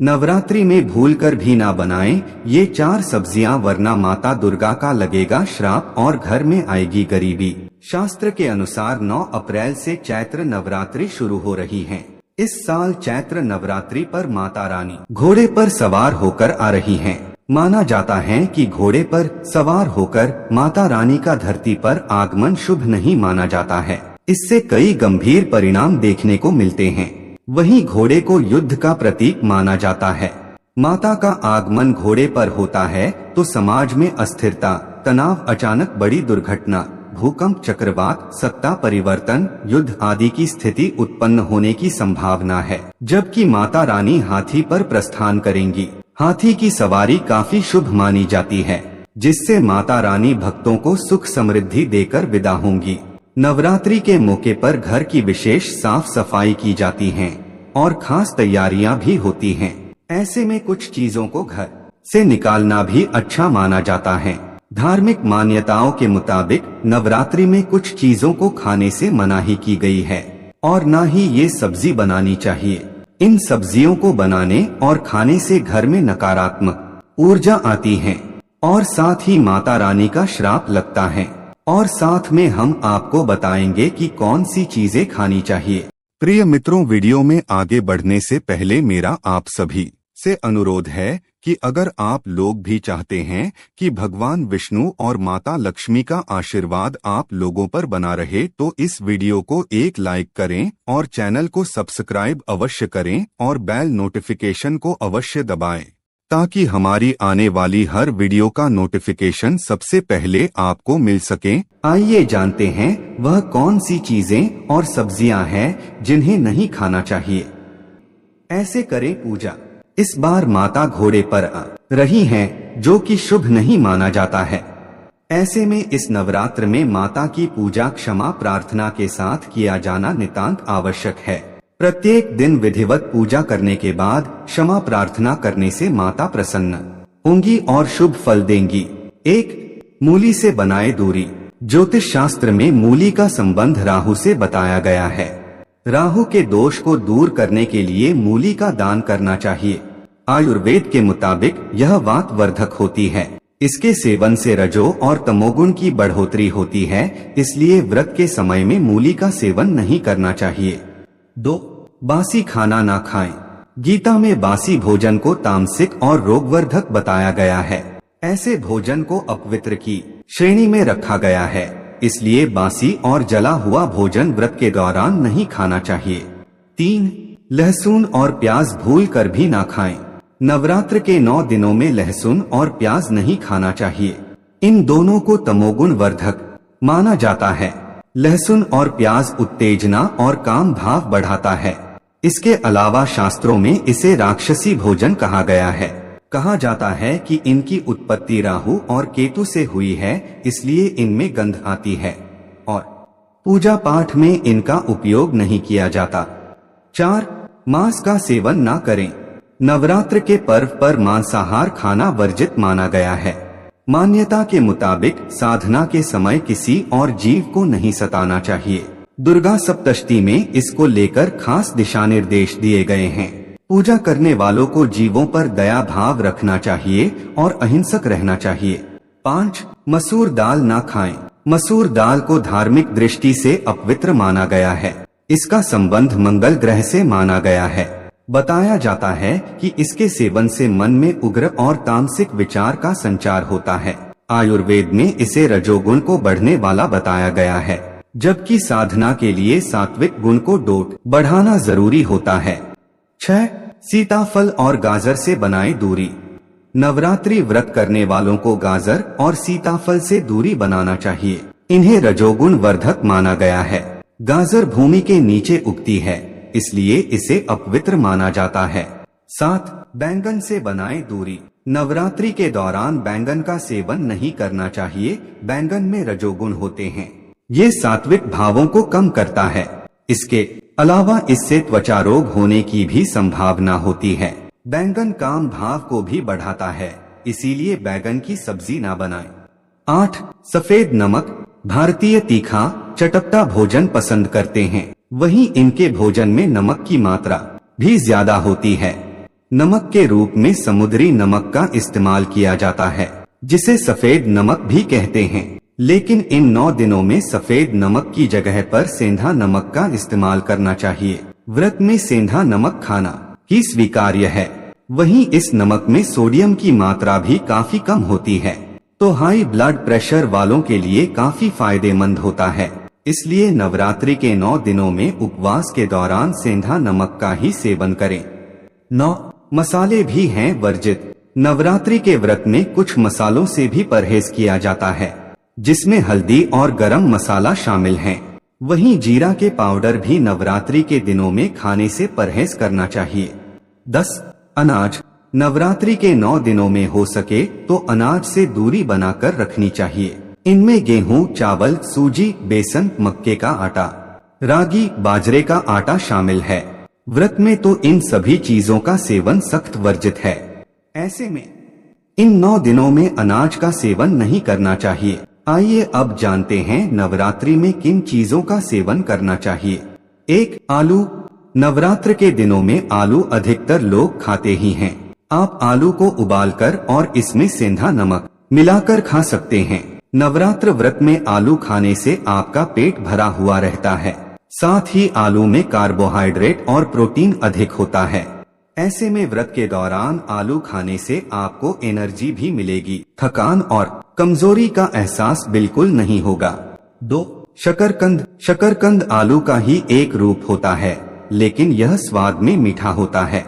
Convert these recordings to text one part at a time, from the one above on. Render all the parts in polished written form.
नवरात्रि में भूलकर भी ना बनाएं ये 4 सब्जियां, वरना माता दुर्गा का लगेगा श्राप और घर में आएगी गरीबी। शास्त्र के अनुसार 9 अप्रैल से चैत्र नवरात्रि शुरू हो रही है। इस साल चैत्र नवरात्रि पर माता रानी घोड़े पर सवार होकर आ रही हैं। माना जाता है कि घोड़े पर सवार होकर माता रानी का धरती पर आगमन शुभ नहीं माना जाता है। इससे कई गंभीर परिणाम देखने को मिलते हैं। वहीं घोड़े को युद्ध का प्रतीक माना जाता है। माता का आगमन घोड़े पर होता है तो समाज में अस्थिरता, तनाव, अचानक बड़ी दुर्घटना, भूकंप, चक्रवात, सत्ता परिवर्तन, युद्ध आदि की स्थिति उत्पन्न होने की संभावना है। जबकि माता रानी हाथी पर प्रस्थान करेंगी। हाथी की सवारी काफी शुभ मानी जाती है, जिससे माता रानी भक्तों को सुख समृद्धि देकर विदा होंगी। नवरात्रि के मौके पर घर की विशेष साफ सफाई की जाती है और खास तैयारियां भी होती हैं। ऐसे में कुछ चीजों को घर से निकालना भी अच्छा माना जाता है। धार्मिक मान्यताओं के मुताबिक नवरात्रि में कुछ चीजों को खाने से मनाही की गई है और न ही ये सब्जी बनानी चाहिए। इन सब्जियों को बनाने और खाने से घर में नकारात्मक ऊर्जा आती है और साथ ही माता रानी का श्राप लगता है। और साथ में हम आपको बताएंगे कि कौन सी चीजें खानी चाहिए। प्रिय मित्रों, वीडियो में आगे बढ़ने से पहले मेरा आप सभी से अनुरोध है कि अगर आप लोग भी चाहते हैं कि भगवान विष्णु और माता लक्ष्मी का आशीर्वाद आप लोगों पर बना रहे, तो इस वीडियो को एक लाइक करें और चैनल को सब्सक्राइब अवश्य करें और बेल नोटिफिकेशन को अवश्य दबाएं, ताकि हमारी आने वाली हर वीडियो का नोटिफिकेशन सबसे पहले आपको मिल सके। आइए जानते हैं वह कौन सी चीजें और सब्जियां हैं जिन्हें नहीं खाना चाहिए। ऐसे करें पूजा। इस बार माता घोड़े पर आ रही हैं, जो कि शुभ नहीं माना जाता है। ऐसे में इस नवरात्र में माता की पूजा क्षमा प्रार्थना के साथ किया जाना नितांत आवश्यक है। प्रत्येक दिन विधिवत पूजा करने के बाद क्षमा प्रार्थना करने से माता प्रसन्न होंगी और शुभ फल देंगी। 1. मूली से बनाए दूरी। ज्योतिष शास्त्र में मूली का संबंध राहु से बताया गया है। राहु के दोष को दूर करने के लिए मूली का दान करना चाहिए। आयुर्वेद के मुताबिक यह वात वर्धक होती है। इसके सेवन से रजो और तमोगुण की बढ़ोतरी होती है, इसलिए व्रत के समय में मूली का सेवन नहीं करना चाहिए। 2. बासी खाना ना खाएं। गीता में बासी भोजन को तामसिक और रोगवर्धक बताया गया है। ऐसे भोजन को अपवित्र की श्रेणी में रखा गया है, इसलिए बासी और जला हुआ भोजन व्रत के दौरान नहीं खाना चाहिए। 3. लहसुन और प्याज भूल कर भी ना खाएं। नवरात्र के 9 दिनों में लहसुन और प्याज नहीं खाना चाहिए। इन दोनों को तमोगुण वर्धक माना जाता है। लहसुन और प्याज उत्तेजना और काम भाव बढ़ाता है। इसके अलावा शास्त्रों में इसे राक्षसी भोजन कहा गया है। कहा जाता है कि इनकी उत्पत्ति राहु और केतु से हुई है, इसलिए इनमें गंध आती है और पूजा पाठ में इनका उपयोग नहीं किया जाता। 4. मांस का सेवन ना करें। नवरात्र के पर्व पर मांसाहार खाना वर्जित माना गया है। मान्यता के मुताबिक साधना के समय किसी और जीव को नहीं सताना चाहिए। दुर्गा सप्तशती में इसको लेकर खास दिशा निर्देश दिए गए हैं। पूजा करने वालों को जीवों पर दया भाव रखना चाहिए और अहिंसक रहना चाहिए। 5. मसूर दाल ना खाएं। मसूर दाल को धार्मिक दृष्टि से अपवित्र माना गया है। इसका संबंध मंगल ग्रह से माना गया है। बताया जाता है कि इसके सेवन से मन में उग्र और तामसिक विचार का संचार होता है। आयुर्वेद में इसे रजोगुण को बढ़ने वाला बताया गया है, जबकि साधना के लिए सात्विक गुण को डोट बढ़ाना जरूरी होता है। 6. सीताफल और गाजर से बनाए दूरी। नवरात्रि व्रत करने वालों को गाजर और सीताफल से दूरी बनाना चाहिए। इन्हें रजोगुण वर्धक माना गया है। गाजर भूमि के नीचे उगती है, इसलिए इसे अपवित्र माना जाता है। 7. बैंगन से बनाए दूरी। नवरात्रि के दौरान बैंगन का सेवन नहीं करना चाहिए। बैंगन में रजोगुण होते हैं, ये सात्विक भावों को कम करता है। इसके अलावा इससे त्वचा रोग होने की भी संभावना होती है। बैंगन काम भाव को भी बढ़ाता है, इसीलिए बैंगन की सब्जी ना बनाएं। 8. सफेद नमक। भारतीय तीखा चटपटा भोजन पसंद करते हैं, वहीं इनके भोजन में नमक की मात्रा भी ज्यादा होती है। नमक के रूप में समुद्री नमक का इस्तेमाल किया जाता है, जिसे सफेद नमक भी कहते हैं। लेकिन इन 9 दिनों में सफेद नमक की जगह पर सेंधा नमक का इस्तेमाल करना चाहिए। व्रत में सेंधा नमक खाना ही स्वीकार्य है। वहीं इस नमक में सोडियम की मात्रा भी काफी कम होती है, तो हाई ब्लड प्रेशर वालों के लिए काफी फायदेमंद होता है। इसलिए नवरात्रि के 9 दिनों में उपवास के दौरान सेंधा नमक का ही सेवन करें। 9 मसाले भी हैं वर्जित। नवरात्रि के व्रत में कुछ मसालों से भी परहेज किया जाता है, जिसमें हल्दी और गरम मसाला शामिल हैं। वहीं जीरा के पाउडर भी नवरात्रि के दिनों में खाने से परहेज करना चाहिए। 10 अनाज। नवरात्रि के 9 दिनों में हो सके तो अनाज से दूरी बनाकर रखनी चाहिए। इनमें गेहूं, चावल, सूजी, बेसन, मक्के का आटा, रागी, बाजरे का आटा शामिल है। व्रत में तो इन सभी चीजों का सेवन सख्त वर्जित है। ऐसे में इन 9 दिनों में अनाज का सेवन नहीं करना चाहिए। आइए अब जानते हैं नवरात्रि में किन चीजों का सेवन करना चाहिए। 1 आलू। नवरात्र के दिनों में आलू अधिकतर लोग खाते ही हैं। आप आलू को उबालकर और इसमें सेंधा नमक मिलाकर खा सकते हैं। नवरात्र व्रत में आलू खाने से आपका पेट भरा हुआ रहता है। साथ ही आलू में कार्बोहाइड्रेट और प्रोटीन अधिक होता है। ऐसे में व्रत के दौरान आलू खाने से आपको एनर्जी भी मिलेगी, थकान और कमजोरी का एहसास बिल्कुल नहीं होगा। 2 शकरकंद। शकरकंद आलू का ही एक रूप होता है, लेकिन यह स्वाद में मीठा होता है।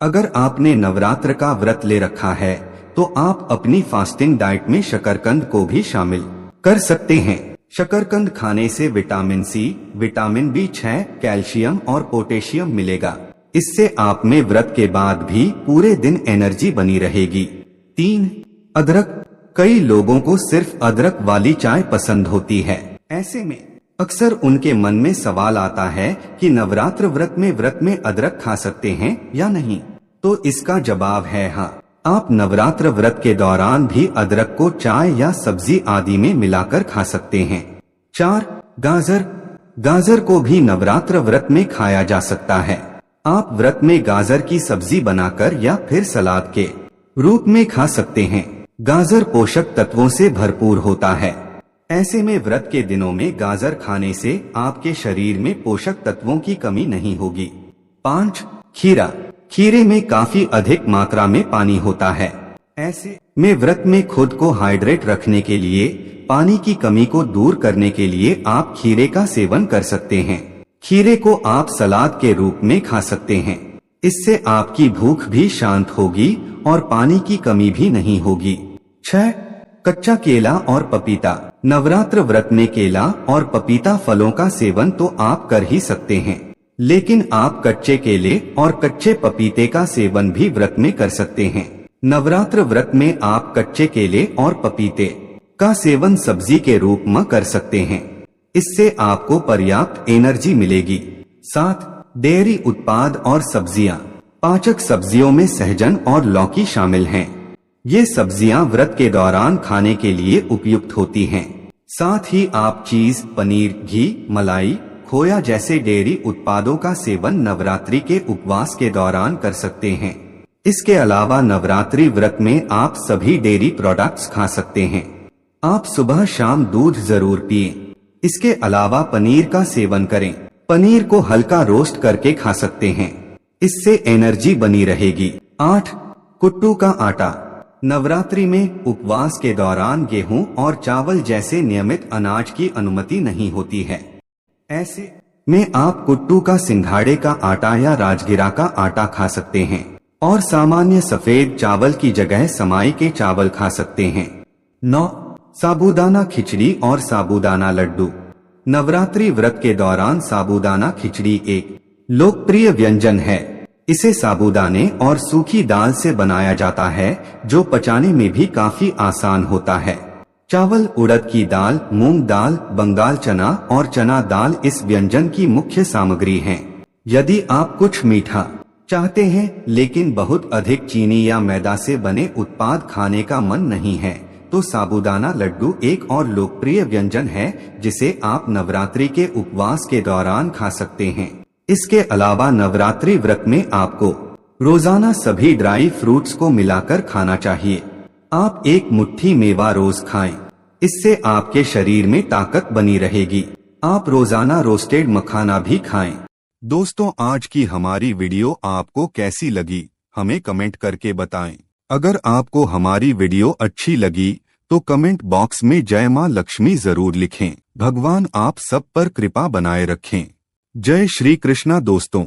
अगर आपने नवरात्र का व्रत ले रखा है तो आप अपनी फास्टिंग डाइट में शकरकंद को भी शामिल कर सकते हैं। शकरकंद खाने से vitamin C, vitamin B6, calcium और पोटेशियम मिलेगा। इससे आप में व्रत के बाद भी पूरे दिन एनर्जी बनी रहेगी। 3 अदरक। कई लोगों को सिर्फ अदरक वाली चाय पसंद होती है। ऐसे में अक्सर उनके मन में सवाल आता है कि नवरात्र व्रत में अदरक खा सकते हैं या नहीं। तो इसका जवाब है हाँ, आप नवरात्र व्रत के दौरान भी अदरक को चाय या सब्जी आदि में मिलाकर खा सकते हैं। 4 गाजर। गाजर को भी नवरात्र व्रत में खाया जा सकता है। आप व्रत में गाजर की सब्जी बनाकर या फिर सलाद के रूप में खा सकते हैं। गाजर पोषक तत्वों से भरपूर होता है। ऐसे में व्रत के दिनों में गाजर खाने से आपके शरीर में पोषक तत्वों की कमी नहीं होगी। 5 खीरा। खीरे में काफी अधिक मात्रा में पानी होता है। ऐसे में व्रत में खुद को हाइड्रेट रखने के लिए, पानी की कमी को दूर करने के लिए आप खीरे का सेवन कर सकते हैं। खीरे को आप सलाद के रूप में खा सकते हैं। इससे आपकी भूख भी शांत होगी और पानी की कमी भी नहीं होगी। 6 कच्चा केला और पपीता। नवरात्र व्रत में केला और पपीता फलों का सेवन तो आप कर ही सकते हैं, लेकिन आप कच्चे केले और कच्चे पपीते का सेवन भी व्रत में कर सकते हैं। नवरात्र व्रत में आप कच्चे केले और पपीते का सेवन सब्जी के रूप में कर सकते हैं। इससे आपको पर्याप्त एनर्जी मिलेगी। 7 डेयरी उत्पाद और सब्जियां। पाचक सब्जियों में सहजन और लौकी शामिल हैं। ये सब्जियां व्रत के दौरान खाने के लिए उपयुक्त होती हैं। साथ ही आप चीज, पनीर, घी, मलाई, खोया जैसे डेयरी उत्पादों का सेवन नवरात्रि के उपवास के दौरान कर सकते हैं। इसके अलावा नवरात्रि व्रत में आप सभी डेयरी प्रोडक्ट्स खा सकते हैं। आप सुबह शाम दूध जरूर पिएं। इसके अलावा पनीर का सेवन करें। पनीर को हल्का रोस्ट करके खा सकते हैं, इससे एनर्जी बनी रहेगी। 8 कुट्टू का आटा। नवरात्रि में उपवास के दौरान गेहूं और चावल जैसे नियमित अनाज की अनुमति नहीं होती है। ऐसे में आप कुट्टू का, सिंघाड़े का आटा या राजगिरा का आटा खा सकते हैं और सामान्य सफेद चावल की जगह समाई के चावल खा सकते हैं। 9 साबूदाना खिचड़ी और साबूदाना लड्डू। नवरात्रि व्रत के दौरान साबूदाना खिचड़ी एक लोकप्रिय व्यंजन है। इसे साबूदाने और सूखी दाल से बनाया जाता है, जो पचाने में भी काफी आसान होता है। चावल, उड़द की दाल, मूंग दाल, बंगाल चना और चना दाल इस व्यंजन की मुख्य सामग्री हैं। यदि आप कुछ मीठा चाहते हैं लेकिन बहुत अधिक चीनी या मैदा से बने उत्पाद खाने का मन नहीं है, तो साबूदाना लड्डू एक और लोकप्रिय व्यंजन है जिसे आप नवरात्रि के उपवास के दौरान खा सकते हैं। इसके अलावा नवरात्रि व्रत में आपको रोजाना सभी ड्राई फ्रूट्स को मिलाकर खाना चाहिए। आप एक मुट्ठी मेवा रोज खाएं, इससे आपके शरीर में ताकत बनी रहेगी। आप रोजाना रोस्टेड मखाना भी खाएं। दोस्तों, आज की हमारी वीडियो आपको कैसी लगी हमें कमेंट करके बताएं। अगर आपको हमारी वीडियो अच्छी लगी तो कमेंट बॉक्स में जय मां लक्ष्मी जरूर लिखें। भगवान आप सब पर कृपा बनाए रखें। जय श्री कृष्णा दोस्तों।